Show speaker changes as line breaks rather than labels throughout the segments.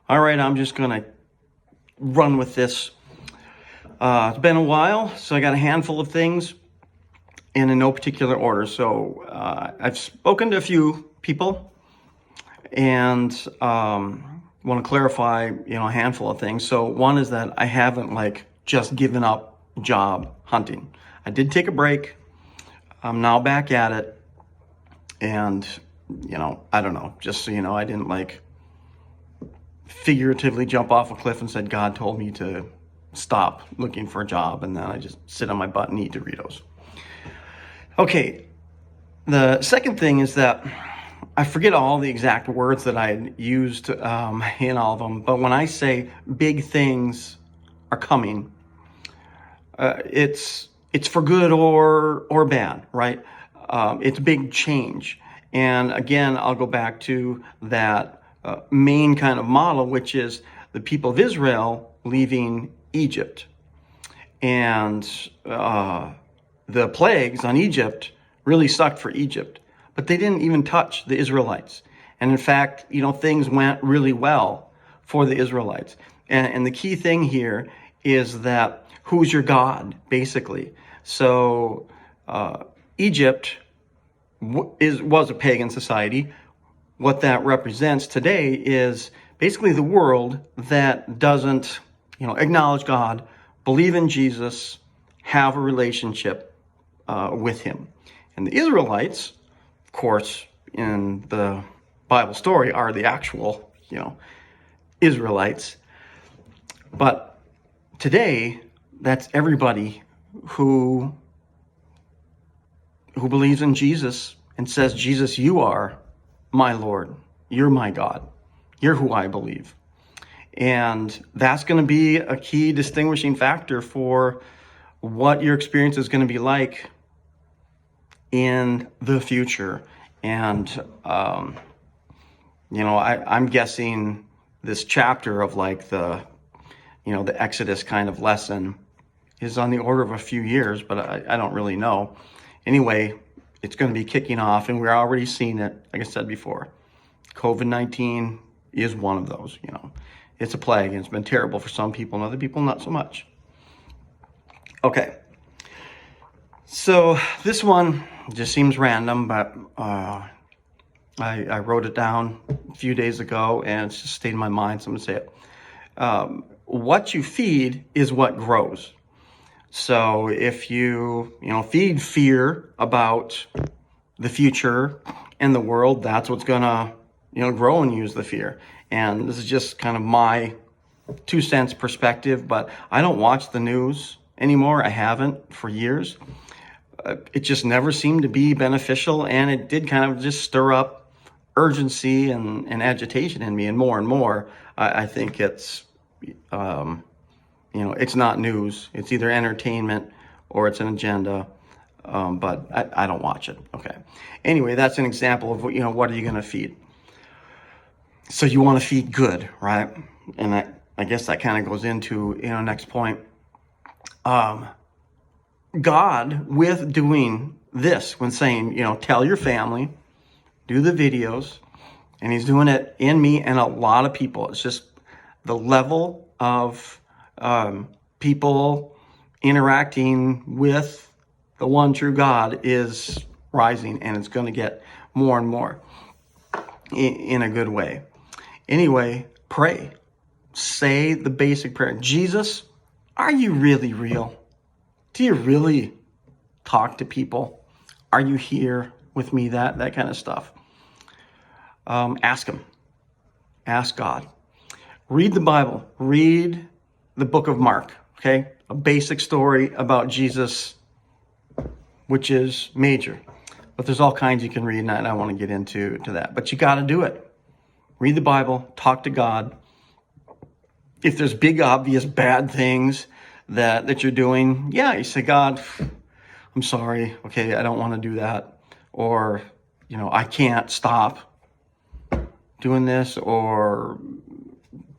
All right, I'm just going to run with this. It's been a while, so I got a handful of things and in no particular order. So I've spoken to a few people and want to clarify, a handful of things. So one is that I haven't just given up job hunting. I did take a break. I'm now back at it. And, I don't know, just so you know, I didn't figuratively jump off a cliff and said, God told me to stop looking for a job. And then I just sit on my butt and eat Doritos. Okay. The second thing is that I forget all the exact words that I used in all of them. But when I say big things are coming, it's for good or bad, right? It's big change. And again, I'll go back to that main kind of model, which is the people of Israel leaving Egypt. And the plagues on Egypt really sucked for Egypt, but they didn't even touch the Israelites. And in fact, things went really well for the Israelites. And the key thing here is that who's your God, basically. So Egypt was a pagan society. What that represents today is basically the world that doesn't, acknowledge God, believe in Jesus, have a relationship with him. And the Israelites, of course, in the Bible story, are the actual, Israelites. But today, that's everybody who believes in Jesus and says, Jesus, you are my Lord. You're my God. You're who I believe. And that's going to be a key distinguishing factor for what your experience is going to be like in the future. And, I'm guessing this chapter of the Exodus kind of lesson is on the order of a few years, but I don't really know. Anyway, it's going to be kicking off, and we're already seeing it, like I said before. COVID-19 is one of those, It's a plague, and it's been terrible for some people, and other people not so much. Okay. So this one just seems random, but I wrote it down a few days ago, and it's just stayed in my mind, so I'm going to say it. What you feed is what grows. So if you, feed fear about the future and the world, that's what's going to, grow and use the fear. And this is just kind of my 2 cents perspective, but I don't watch the news anymore. I haven't for years. It just never seemed to be beneficial, and it did kind of just stir up urgency and agitation in me. And more, I think it's, it's not news. It's either entertainment or it's an agenda, but I don't watch it. Okay. Anyway, that's an example of, what are you going to feed? So you want to feed good, right? And I guess that kind of goes into, next point. God, with doing this, when saying, tell your family, do the videos, and he's doing it in me and a lot of people. It's just the level of people interacting with the one true God is rising, and it's going to get more and more in a good way. Anyway, pray. Say the basic prayer. Jesus, are you really real? Do you really talk to people? Are you here with me? That kind of stuff. Ask him. Ask God. Read the Bible. Read the book of Mark. Okay? A basic story about Jesus, which is major. But there's all kinds you can read, and I want to get into that. But you got to do it. Read the Bible. Talk to God. If there's big, obvious, bad things that you're doing, you say, God, I'm sorry. Okay, I don't want to do that. Or, I can't stop doing this. Or,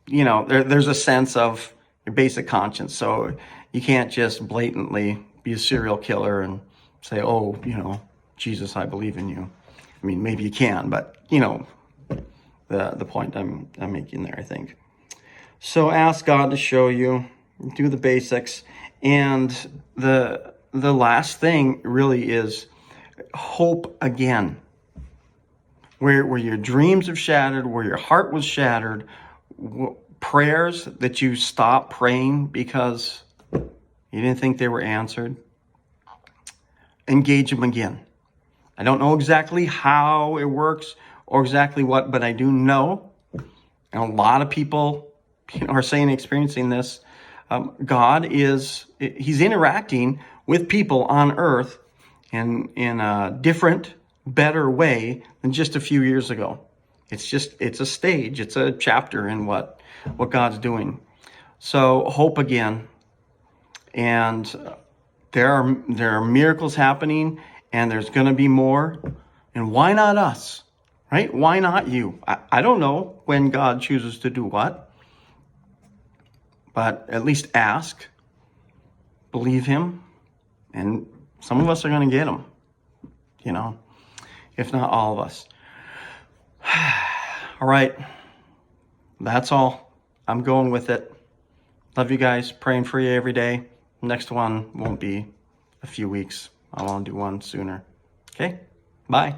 there's a sense of your basic conscience. So you can't just blatantly be a serial killer and say, oh, Jesus, I believe in you. I mean, maybe you can, but, the point I'm making there, I think. So ask God to show you, do the basics. And the last thing really is hope again. Where your dreams have shattered, where your heart was shattered, prayers that you stopped praying because you didn't think they were answered, engage them again. I don't know exactly how it works or exactly what, but I do know, and a lot of people are saying, experiencing this, God he's interacting with people on earth in a different, better way than just a few years ago. It's a stage, it's a chapter in what God's doing. So hope again. And there are miracles happening, and there's going to be more. And why not us? Right? Why not you? I don't know when God chooses to do what, but at least ask, believe him, and some of us are going to get him, if not all of us. All right. That's all. I'm going with it. Love you guys. Praying for you every day. Next one won't be a few weeks. I want to do one sooner. Okay? Bye.